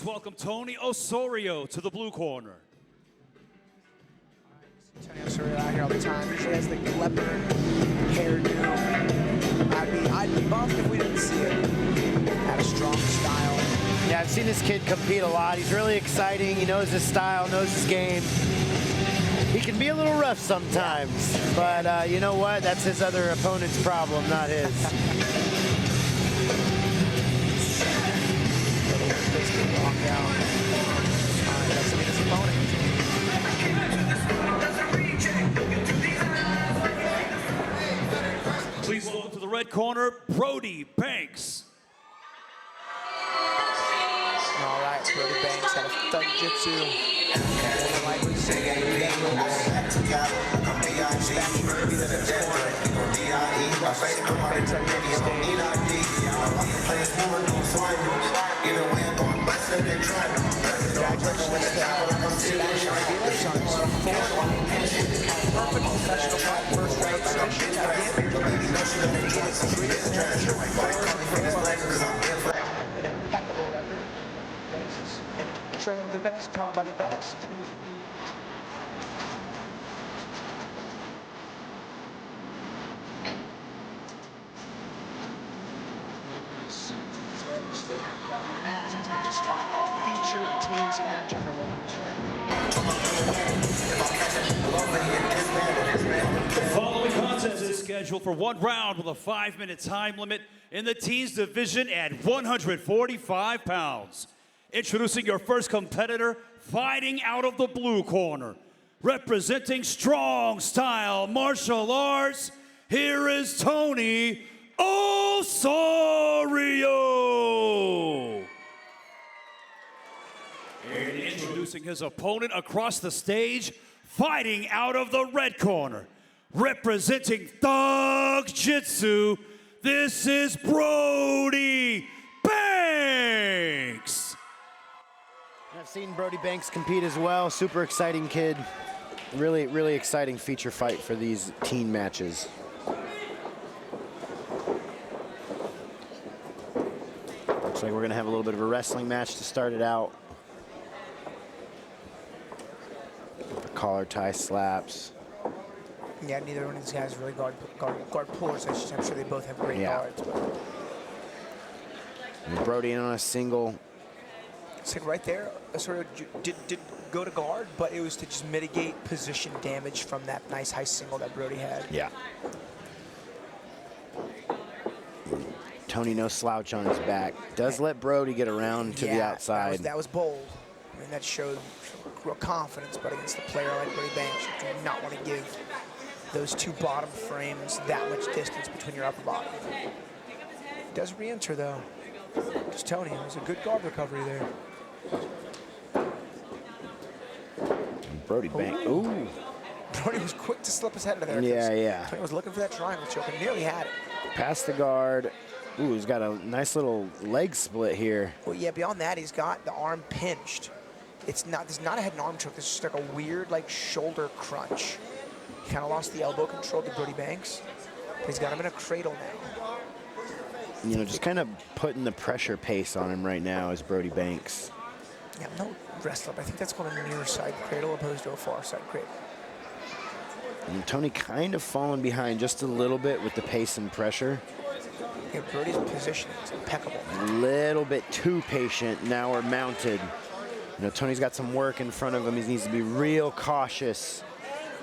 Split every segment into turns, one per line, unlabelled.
Please welcome Tony Osorio to the blue corner.
Tony Osorio out here all the time. Usually has the leopard hairdo. I'd be bummed if we didn't see it. Had a strong style.
Yeah, I've seen this kid compete a lot. He's really exciting. He knows his style, knows his game. He can be a little rough sometimes, but you know what? That's his other opponent's problem, not his.
Please welcome to the red corner, Brody Banks.
All right, Brody Banks had a thug jitsu. Train the best, talk about the best. Feature teams in general.
The following contest is scheduled for 1 round with a 5-minute time limit in the teens division at 145 pounds. Introducing your first competitor, fighting out of the blue corner. Representing strong style martial arts, here is Tony Osorio. And introducing his opponent across the stage, fighting out of the red corner. Representing Thug Jitsu, this is Brody Banks.
I've seen Brody Banks compete as well. Super exciting kid. Really, really exciting feature fight for these teen matches. Looks like we're gonna have a little bit of a wrestling match to start it out. The collar tie slaps.
Yeah, neither one of these guys really guard pullers. I'm sure they both have great guards. But
And Brody in on a single.
it's like right there, Osorio did go to guard, but it was to just mitigate position damage from that nice high single that Brody had.
Yeah. Tony no slouch on his back. Does let Brody get around to the outside.
That was bold. I mean, that showed real confidence, but against a player like Brody Banks, you do not want to give those two bottom frames that much distance between your upper body. Does re-enter though. Just Tony, it was a good guard recovery there.
Brody Banks. Ooh.
Brody was quick to slip his head into there.
Yeah.
Tony was looking for that triangle choke and nearly had it.
Past the guard. Ooh, he's got a nice little leg split here.
Well, yeah, beyond that, he's got the arm pinched. There's not a head and arm choke. This is just like a weird, like, shoulder crunch. He kind of lost the elbow control to Brody Banks, but he's got him in a cradle now.
You know, just kind of putting the pressure pace on him right now is Brody Banks.
Yeah, no wrestler, but I think that's called a near side cradle opposed to a far side cradle.
And Tony kind of falling behind just a little bit with the pace and pressure.
Yeah, Brody's positioning is impeccable.
A little bit too patient. Now we're mounted. You know, Tony's got some work in front of him. He needs to be real cautious.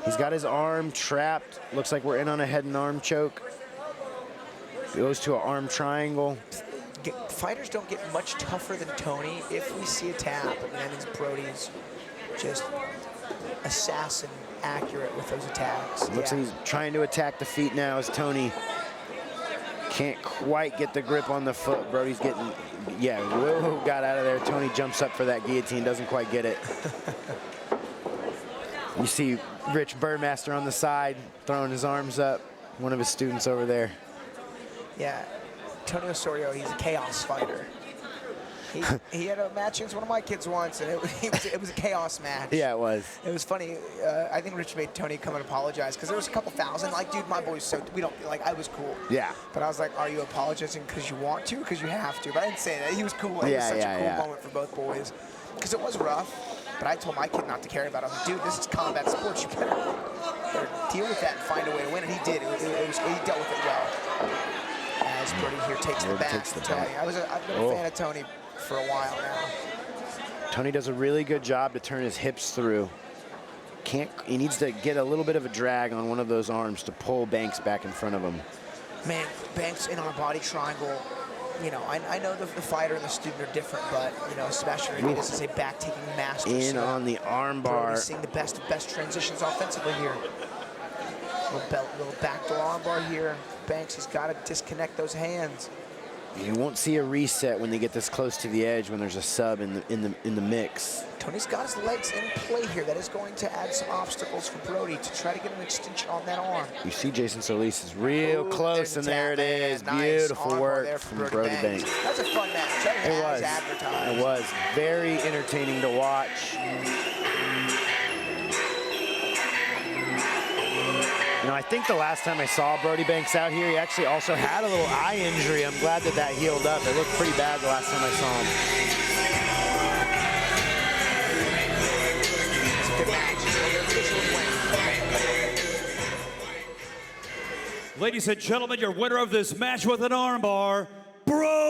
He's got his arm trapped. Looks like we're in on a head and arm choke. Goes to an arm triangle.
Fighters don't get much tougher than Tony. If we see a tap, and that means Brody's just assassin accurate with those attacks.
Looks like he's trying to attack the feet now as Tony can't quite get the grip on the foot. Brody's getting, whoa, got out of there. Tony jumps up for that guillotine, doesn't quite get it. You see Rich Birdmaster on the side, throwing his arms up. One of his students over there.
Yeah, Tony Osorio, he's a chaos fighter. He had a match against one of my kids once, and it was a chaos match.
Yeah, it was.
It was funny. I think Rich made Tony come and apologize because there was a couple thousand. Like, dude, my boy's so we don't like. I was cool.
Yeah.
But I was like, are you apologizing because you want to, because you have to? But I didn't say that. He was cool. It was such a cool moment for both boys because it was rough. But I told my kid not to care about it. I was like, dude, this is combat sports. You better deal with that and find a way to win. And he did. He dealt with it well. As Brody here takes the back to Tony. I've been a fan of Tony for a while now.
Tony does a really good job to turn his hips through. He needs to get a little bit of a drag on one of those arms to pull Banks back in front of him.
Man, Banks in on a body triangle. You know, I know the fighter and the student are different, but, you know, Sebastian Ramirez is a back-taking master.
In on the arm bar.
Brody's seeing the best of best transitions offensively here. Little backdoor arm bar here. Banks has got to disconnect those hands.
You won't see a reset when they get this close to the edge when there's a sub in the mix.
Tony's got his legs in play here. That is going to add some obstacles for Brody to try to get an extension on that arm.
You see Jason Solis is real close, and there it is.
Nice
Beautiful work from Brody Banks.
That was a fun match.
It was. It was very entertaining to watch. You know, I think the last time I saw Brody Banks out here, he actually also had a little eye injury. I'm glad that that healed up. It looked pretty bad the last time I saw him.
Ladies and gentlemen, your winner of this match with an armbar, Brooy.